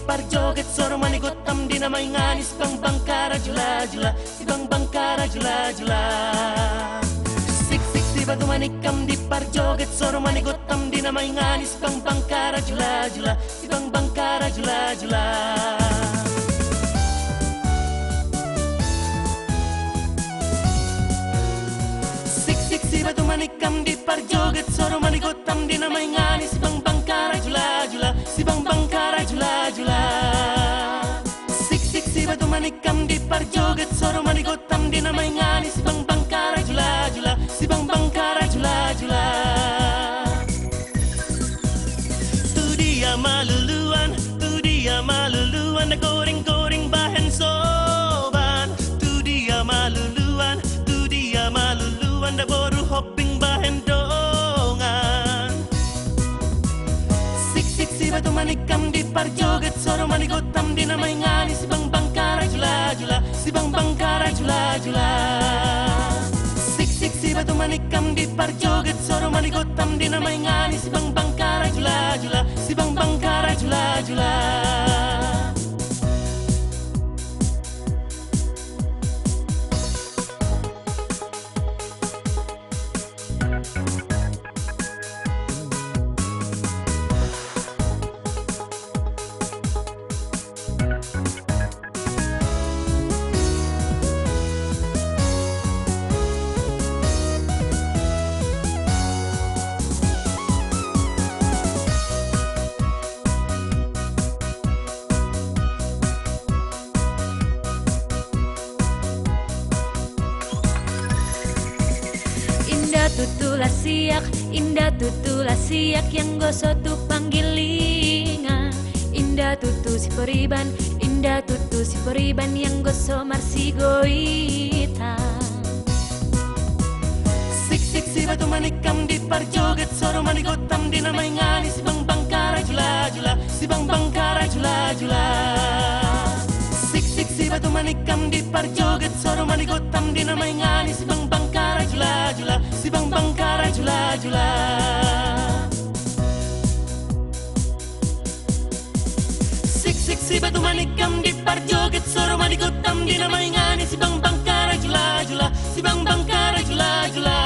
parjoget soro manigotam di na mainganis bang bangkara jula jula si bang bangkara jula jula. Sik sik si batu manikam di parjoget soro manigotam di na mainganis bang bangkara jula jula si bang bangkara jula jula. Si batu manikam di parjoget soro manigotam di na mainganis bang bangkara jula jula si bang bangkara jula jula. Sik sik si batu manikam di parjoget soro manigotam di na mainganis bang bangkara jula jula si bang bangkara jula jula. Tu dia maluluan na goreng-goreng bahan soban. Tu dia maluluan na boru hopping bahan dongan. Sik sik si batu manikam di parjoget soro manigotam di na mainganis si bang bangkara jula jula si bang bangkara jula jula. Sik sik si batu manikam di parjoget soro manigotam di na mainganis si bang bangkara jula jula si bang bangkara jula jula. Indah tutulah siak yang gosok tu panggilingan. Indah tutu si poriban, indah tutu si poriban yang gosok marsi goita. Sik sik si batu manikam di parjoget soro manigotam di na mainganis si bang bangkara jula jula si bang bangkara jula jula. Sik sik si batu manikam di parjoget soro manigotam di na mainganis si bang bangkara jula jula si bang bangkara jula jula. Sik sik si batu manikam di parjoget soro manigotam di na mainganis si bang bangkara jula jula si bang bangkara jula jula.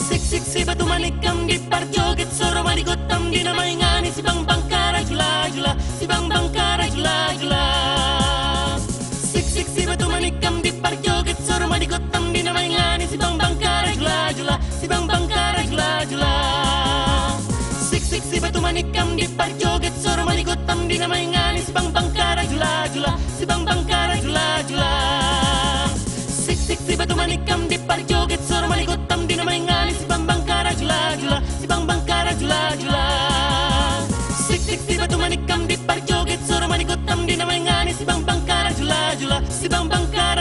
Sik sik si batu manikam di parjoget soro manigotam di na mainganis si bang bangkara jula jula si bang bangkara jula jula. Sik sik si batu manikam di parjoget soro manigotam di na mainganis si bang bangkara jula jula si bang bangkara jula jula. Sik sik si batu manikam di parjoget soro manigotam di na mainganis si bang bangkara jula jula si bang bangkara jula jula. Sik sik si batu manikam di parjoget soro manigotam di na mainganis si bang bangkara jula jula si bang bangkara jula jula. Sik sik si batu manikam di parjoget soro manigotam di na mainganis si bang bangkara jula jula si bang bangkara